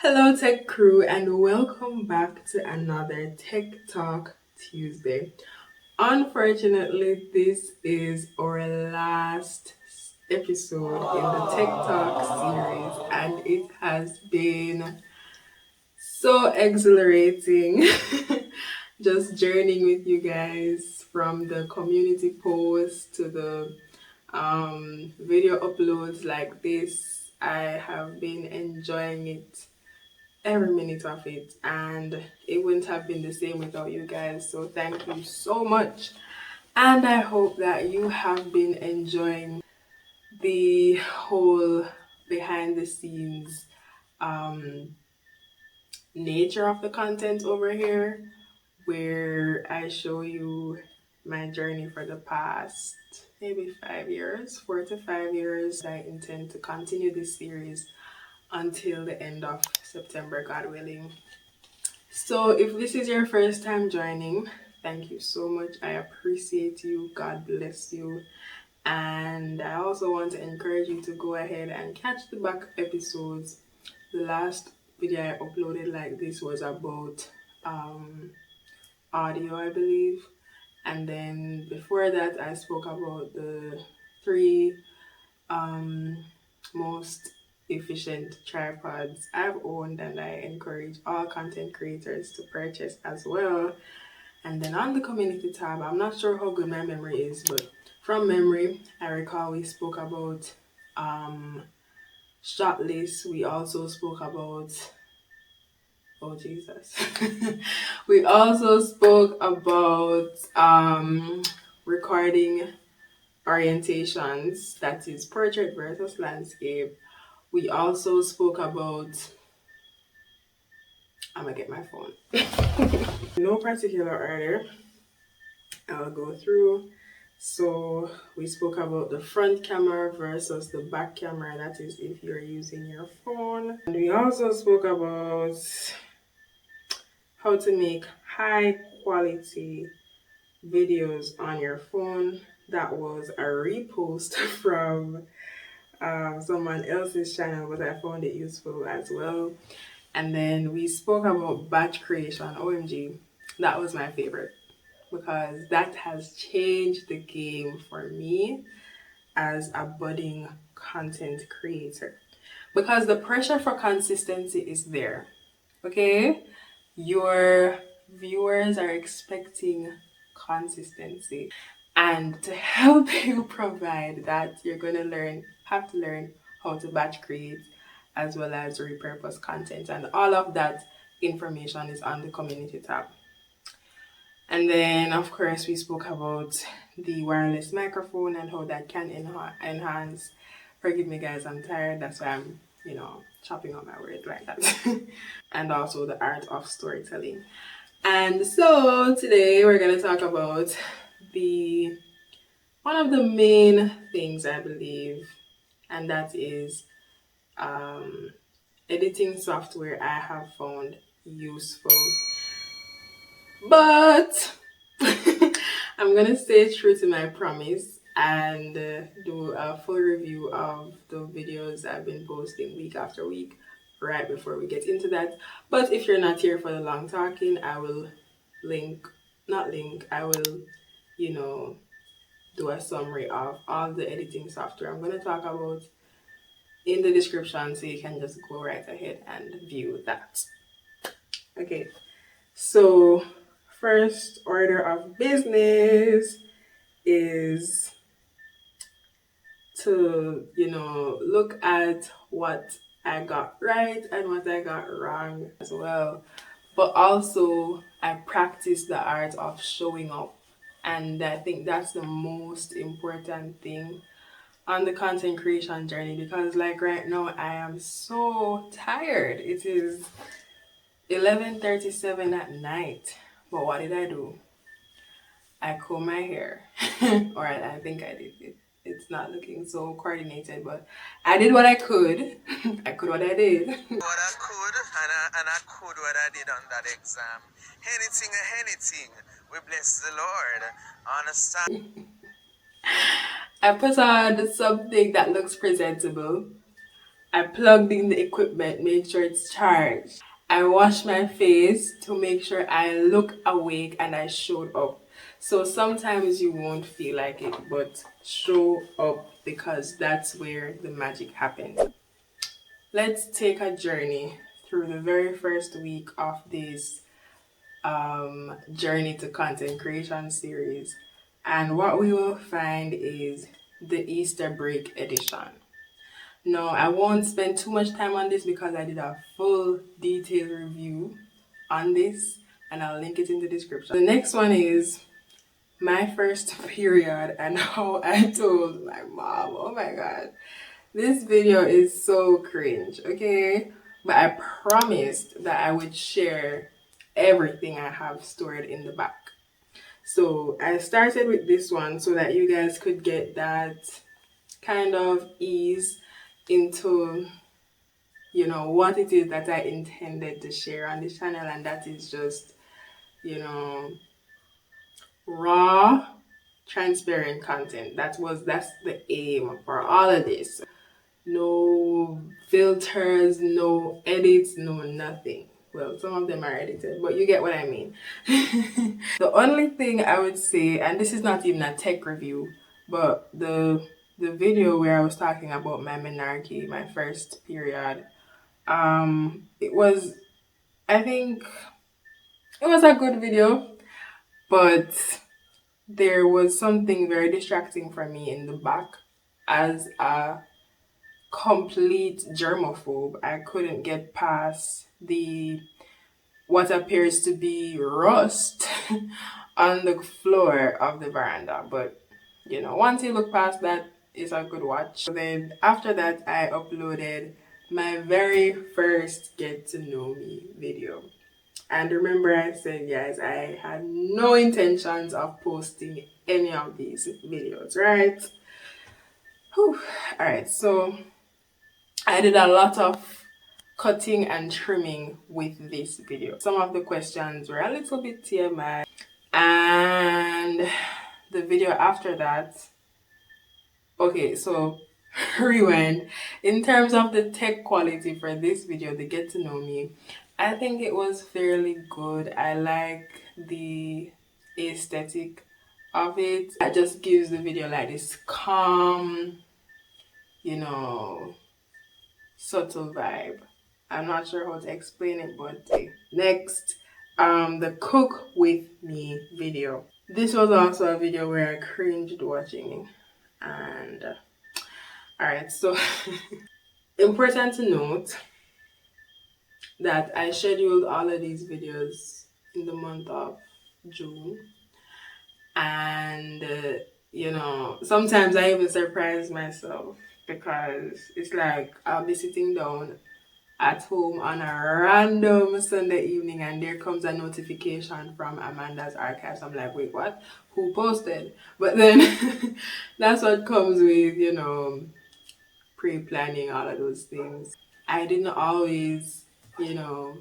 Hello, Tech Crew, and welcome back to another Tech Talk Tuesday. Unfortunately, this is our last episode in the Tech Talk series, and it has been so exhilarating just journeying with you guys from the community posts to the video uploads like this. I have been enjoying it every minute of it, and it wouldn't have been the same without you guys, so thank you so much. And I hope that you have been enjoying the whole behind the scenes um nature of the content over here, where I show you my journey for the past maybe 5 years, 4 to 5 years. I intend to continue this series until the end of September, God willing. So if this is your first time joining, thank you so much. I appreciate you. God bless you. And I also want to encourage you to go ahead and catch the back episodes. The last video I uploaded like this was about audio, I believe. And then before that, I spoke about the three most efficient tripods I've owned, and I encourage all content creators to purchase as well. And then on the community tab, I'm not sure how good my memory is, but from memory, I recall we spoke about shot lists. We also spoke about, oh Jesus, we also spoke about recording orientations, that is portrait versus landscape. We also spoke about, I'm gonna get my phone. No particular order, I'll go through. So we spoke about the front camera versus the back camera, that is if you're using your phone. And we also spoke about how to make high quality videos on your phone. That was a repost from someone else's channel, but I found it useful as well. And then we spoke about batch creation. OMG, that was my favorite, because that has changed the game for me as a budding content creator, because the pressure for consistency is there. Okay, your viewers are expecting consistency, and to help you provide that, you're going to have to learn how to batch create as well as repurpose content, and all of that information is on the community tab. And then of course we spoke about the wireless microphone and how that can enhance. Forgive me guys, I'm tired, that's why I'm chopping up my words like that. And also the art of storytelling. And so today we're going to talk about one of the main things I believe, and that is editing software I have found useful. But I'm gonna stay true to my promise and do a full review of the videos I've been posting week after week right before we get into that. But if you're not here for the long talking, I will I will do a summary of all the editing software I'm going to talk about in the description, so you can just go right ahead and view that. Okay, so first order of business is to look at what I got right and what I got wrong as well. But also I practice the art of showing up, and I think that's the most important thing on the content creation journey, because like right now I am so tired. It is 11:37 at night, but what did I do? I comb my hair. Or I think I did it. It's not looking so coordinated, but I did what I could. I could what I did. What I could, and I could what I did on that exam. Anything. We bless the Lord. Understand? I put on something that looks presentable, I plugged in the equipment, make sure it's charged. I washed my face to make sure I look awake and I showed up. So sometimes you won't feel like it, but show up because that's where the magic happens. Let's take a journey through the very first week of this journey to content creation series. And what we will find is the Easter break edition. No, I won't spend too much time on this because I did a full detailed review on this and I'll link it in the description. The next one is my first period and how I told my mom. Oh my god. This video is so cringe, okay? But I promised that I would share everything I have stored in the back. So I started with this one so that you guys could get that kind of ease into, you know, what it is that I intended to share on this channel, and that is just, you know, raw, transparent content. That's the aim for all of this. No filters, no edits, no nothing. Well, some of them are edited, but you get what I mean. The only thing I would say, and this is not even a tech review, but the video where I was talking about my menarche, my first period, it was, I think it was a good video, but there was something very distracting for me in the back. As a complete germaphobe, I couldn't get past the what appears to be rust on the floor of the veranda. But you know, once you look past that, it's a good watch. So then after that, I uploaded my very first get to know me video. And remember, I said, guys, I had no intentions of posting any of these videos, right? Whew. All right, so I did a lot of cutting and trimming with this video. Some of the questions were a little bit TMI, and the video after that, okay, so rewind. In terms of the tech quality for this video, the get to know me, I think it was fairly good. I like the aesthetic of it. That just gives the video like this calm, you know, subtle vibe. I'm not sure how to explain it, but next, the cook with me video. This was also a video where I cringed watching, and all right, so important to note that I scheduled all of these videos in the month of June, and you know, sometimes I even surprise myself because it's like I'll be sitting down at home on a random Sunday evening and there comes a notification from Amanda's archives. I'm like, wait, what? Who posted? But then that's what comes with, you know, pre-planning all of those things. I didn't always, you know,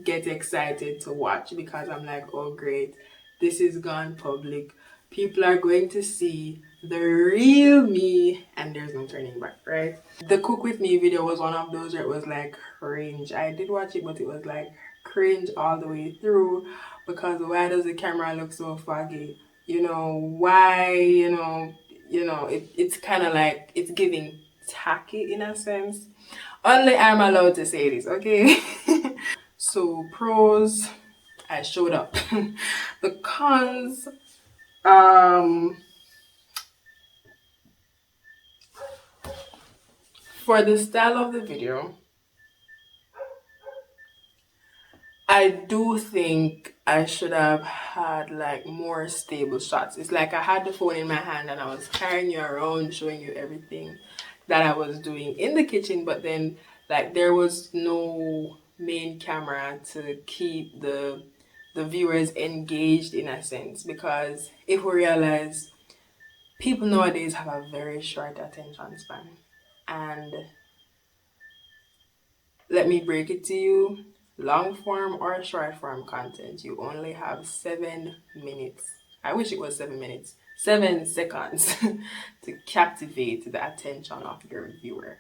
get excited to watch because I'm like, oh great, this is gone public. People are going to see the real me and there's no turning back, right? The cook with me video was one of those where it was like cringe. I did watch it, but it was like cringe all the way through because why does the camera look so foggy? You know, why, you know, it's kind of like it's giving tacky in a sense. Only I'm allowed to say this, okay? So pros, I showed up. The cons, for the style of the video, I do think I should have had like more stable shots. It's like I had the phone in my hand and I was carrying you around, showing you everything that I was doing in the kitchen, but then like there was no main camera to keep the viewers engaged in a sense, because if we realize people nowadays have a very short attention span, and let me break it to you, long form or short form content, you only have 7 minutes. I wish it was 7 minutes, 7 seconds to captivate the attention of your viewer.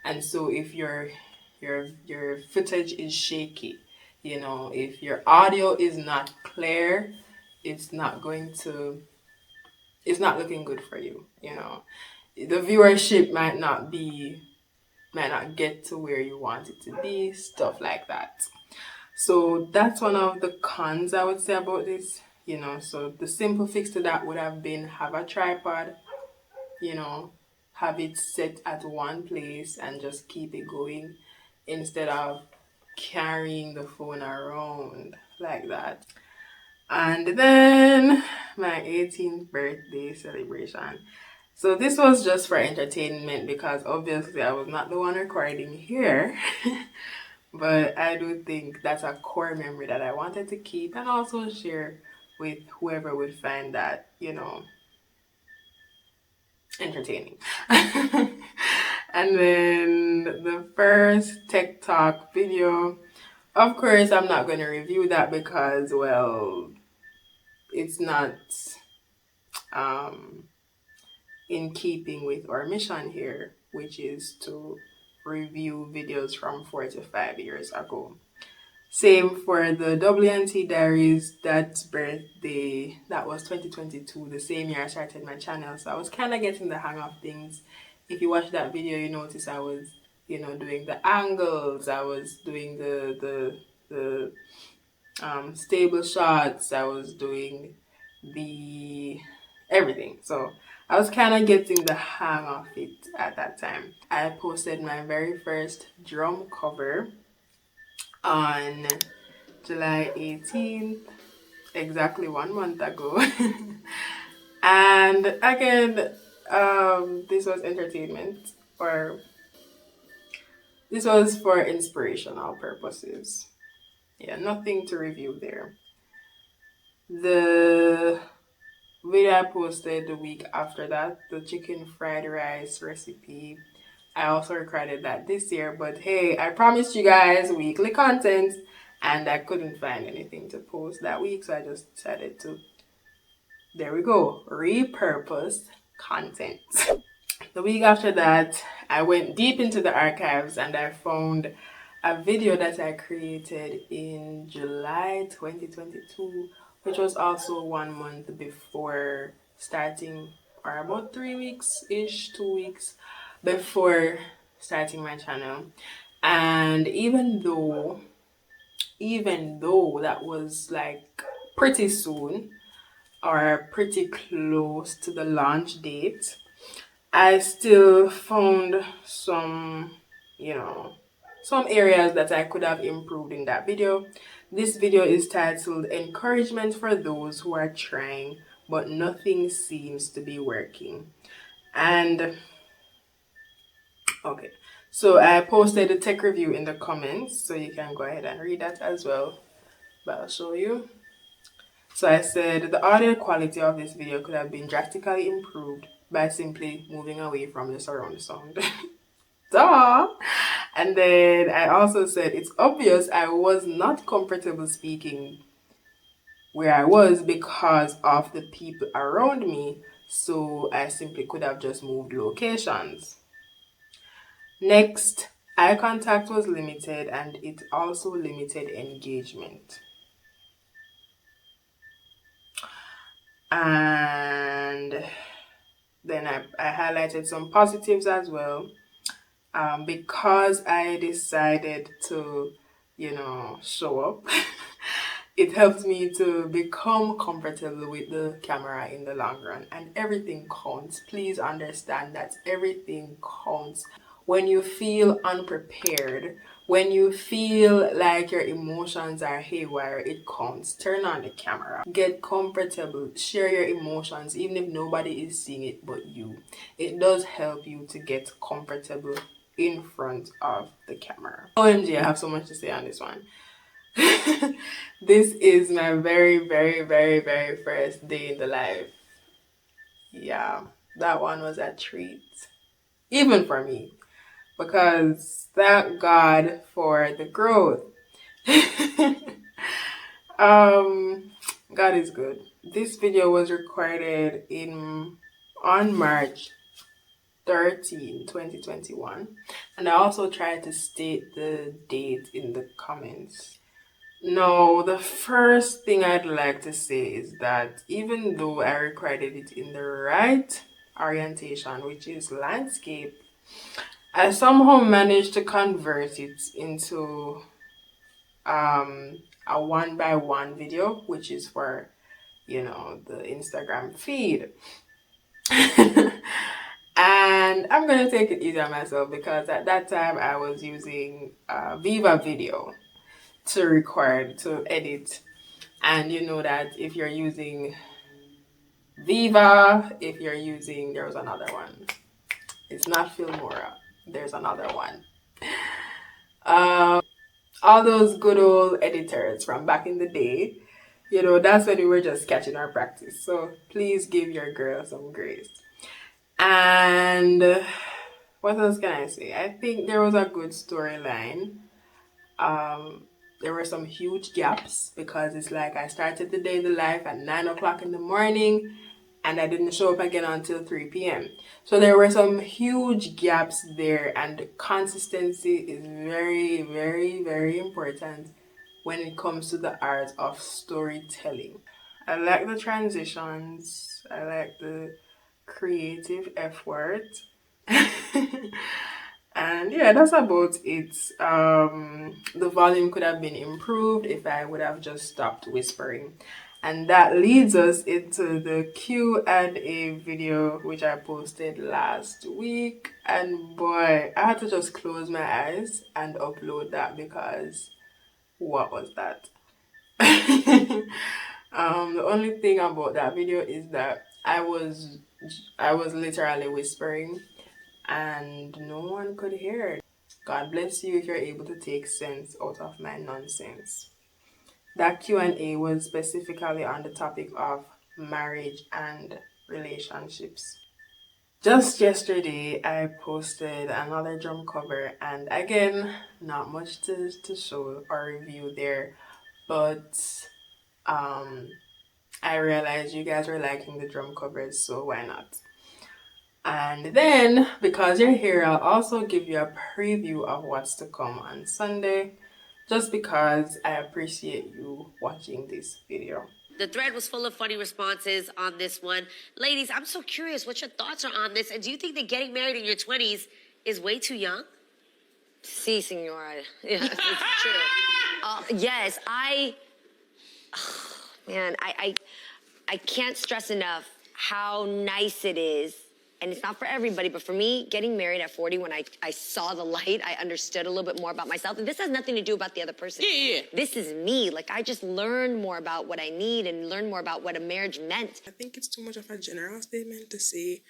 And so if your footage is shaky, you know, if your audio is not clear, it's not looking good for you, you know. The viewership might not get to where you want it to be, stuff like that. So that's one of the cons I would say about this, you know. So the simple fix to that would have been have a tripod, you know, have it set at one place and just keep it going instead of carrying the phone around like that. And then my 18th birthday celebration. So this was just for entertainment because obviously I was not the one recording here. But I do think that's a core memory that I wanted to keep and also share with whoever would find that, you know, entertaining. And then the first Tech Talk video, of course, I'm not going to review that because, well, it's not in keeping with our mission here, which is to review videos from 4 to 5 years ago. Same for the WNT Diaries, that birthday, that was 2022, the same year I started my channel. So I was kind of getting the hang of things. If you watch that video, you notice I was, you know, doing the angles, I was doing the stable shots, I was doing the everything. So I was kind of getting the hang of it at that time. I posted my very first drum cover on July 18th, exactly 1 month ago. And again, this was entertainment, or this was for inspirational purposes. Yeah, nothing to review there. The video I posted the week after that, the chicken fried rice recipe, I also recorded that this year, but hey, I promised you guys weekly content and I couldn't find anything to post that week, so I just decided to, there we go, repurpose content. The week after that, I went deep into the archives and I found a video that I created in July 2022, which was also 1 month before starting, or about 3 weeks-ish, 2 weeks before starting my channel. And even though that was like pretty soon or pretty close to the launch date, I still found some, you know, some areas that I could have improved in that video. This video is titled Encouragement for Those Who Are Trying But Nothing Seems to Be Working. And okay, so I posted a tech review in the comments, so you can go ahead and read that as well, but I'll show you. So I said the audio quality of this video could have been drastically improved by simply moving away from the surround sound. Duh! And then I also said it's obvious I was not comfortable speaking where I was because of the people around me, so I simply could have just moved locations. Next, eye contact was limited and it also limited engagement. And then I highlighted some positives as well. Because I decided to, you know, show up, it helped me to become comfortable with the camera in the long run. And everything counts. Please understand that everything counts. When you feel unprepared, when you feel like your emotions are haywire, it counts. Turn on the camera. Get comfortable. Share your emotions, even if nobody is seeing it but you. It does help you to get comfortable in front of the camera. OMG, I have so much to say on this one. This is my very, very, very, very first day in the life. Yeah, that one was a treat. Even for me. Because thank God for the growth. God is good. This video was recorded on March 13, 2021. And I also tried to state the date in the comments. No, the first thing I'd like to say is that even though I recorded it in the right orientation, which is landscape, I somehow managed to convert it into a 1 by 1 video, which is for, you know, the Instagram feed. And I'm gonna take it easy on myself because at that time I was using Viva Video to record, to edit. And you know that if you're using Viva, if you're using, there was another one. It's not Filmora. There's another one. All those good old editors from back in the day, you know, that's when we were just catching our practice. So please give your girl some grace. And what else can I say? I think there was a good storyline. There were some huge gaps because it's like I started the day in the life at 9 o'clock in the morning and I didn't show up again until 3 p.m. So there were some huge gaps there, and consistency is very, very, very important when it comes to the art of storytelling. I like the transitions. I like the creative effort. And yeah, that's about it. The volume could have been improved if I would have just stopped whispering. And that leads us into the Q&A video, which I posted last week. And boy, I had to just close my eyes and upload that because what was that? The only thing about that video is that I was literally whispering and no one could hear it. God bless you if you're able to take sense out of my nonsense. That Q&A was specifically on the topic of marriage and relationships. Just yesterday, I posted another drum cover, and again, not much to show or review there, but I realized you guys were liking the drum covers, so why not? And then, because you're here, I'll also give you a preview of what's to come on Sunday, just because I appreciate you watching this video. The thread was full of funny responses on this one. Ladies, I'm so curious what your thoughts are on this. And do you think that getting married in your 20s is way too young? Si, senora. Yeah, it's true. Yes, man, I can't stress enough how nice it is. And it's not for everybody, but for me, getting married at 40, when I saw the light, I understood a little bit more about myself. And this has nothing to do about the other person. Yeah. This is me. Like, I just learned more about what I need and learned more about what a marriage meant. I think it's too much of a general statement to say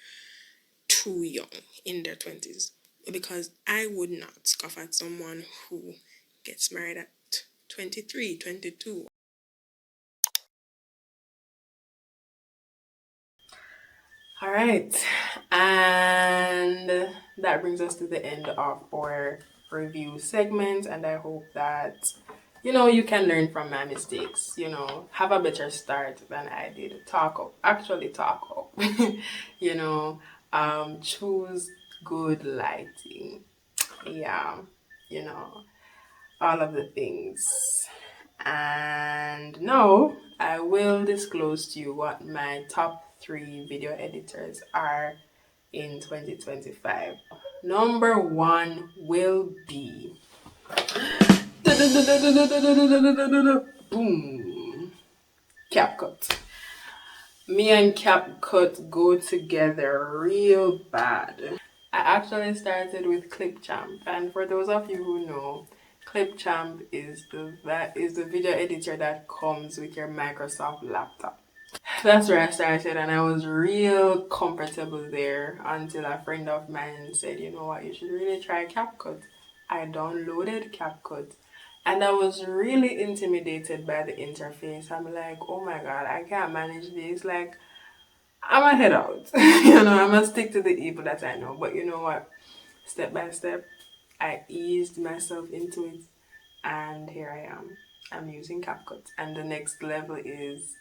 too young in their 20s, because I would not scoff at someone who gets married at 23, 22. All right, and that brings us to the end of our review segment, and I hope that you can learn from my mistakes, have a better start than I did. Talk up, choose good lighting, yeah, all of the things. And now I will disclose to you what my top 3 video editors are in 2025. Number 1 will be boom, CapCut. Me and CapCut go together real bad. I actually started with Clipchamp, and for those of you who know, Clipchamp is the video editor that comes with your Microsoft laptop. That's where I started, and I was real comfortable there until a friend of mine said, you know what, you should really try CapCut. I downloaded CapCut and I was really intimidated by the interface. I'm like, oh my god, I can't manage this. Like, I'm gonna head out. I'm gonna stick to the evil that I know. But you know what? Step by step, I eased myself into it, and here I am. I'm using CapCut, and the next level is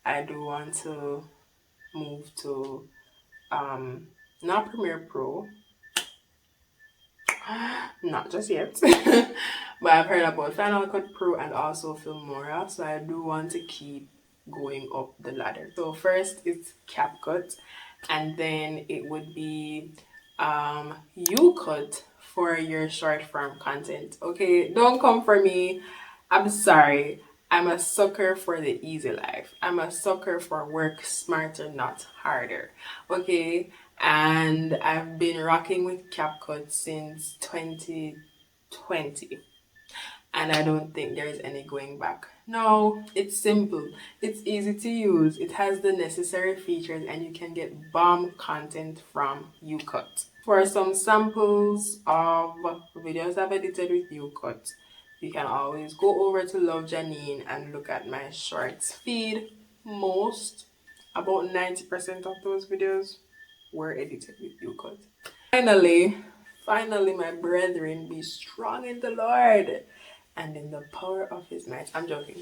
I do want to move to not Premiere Pro, not just yet. But I've heard about Final Cut Pro and also Filmora, so I do want to keep going up the ladder. So first it's CapCut, and then it would be Youcut for your short form content. Okay, don't come for me. I'm sorry. I'm a sucker for the easy life. I'm a sucker for work smarter, not harder. Okay, and I've been rocking with CapCut since 2020, and I don't think there is any going back. No, it's simple, it's easy to use, it has the necessary features, and you can get bomb content from Youcut. For some samples of videos I've edited with Youcut, you can always go over to Love Janine and look at my shorts feed. Most, about 90% of those videos were edited with Youcut. Finally, my brethren, be strong in the Lord and in the power of his might. I'm joking.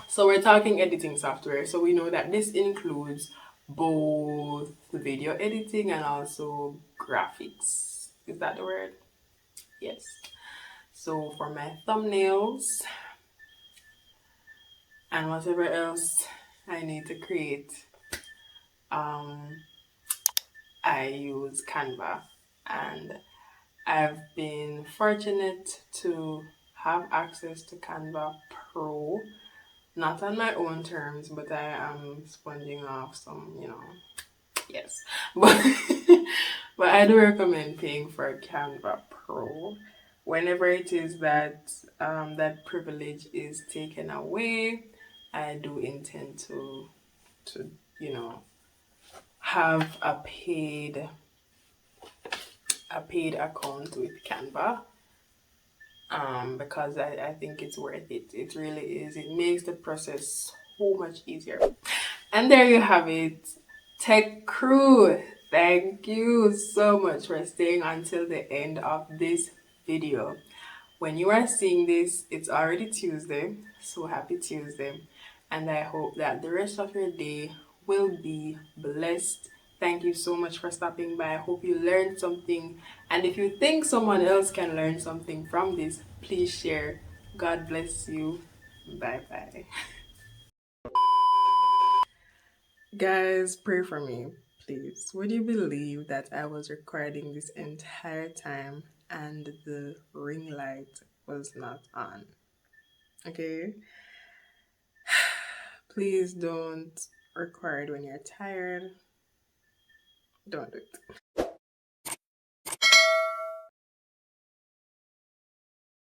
So we're talking editing software. So we know that this includes both video editing and also graphics. Is that the word? Yes. So for my thumbnails and whatever else I need to create, I use Canva, and I've been fortunate to have access to Canva Pro, not on my own terms, but I am sponging off some, yes. But but I do recommend paying for Canva Pro. Whenever it is that that privilege is taken away, I do intend to have a paid account with Canva, because I think it's worth it. It really is. It makes the process so much easier. And there you have it. Tech crew, thank you so much for staying until the end of this video. When you are seeing this, it's already Tuesday, so happy Tuesday. And I hope that the rest of your day will be blessed. Thank you so much for stopping by. I hope you learned something. And if you think someone else can learn something from this, please share. God bless you. Bye bye. Guys, pray for me, please. Would you believe that I was recording this entire time and the ring light was not on? Okay? Please don't record when you're tired. Don't do it.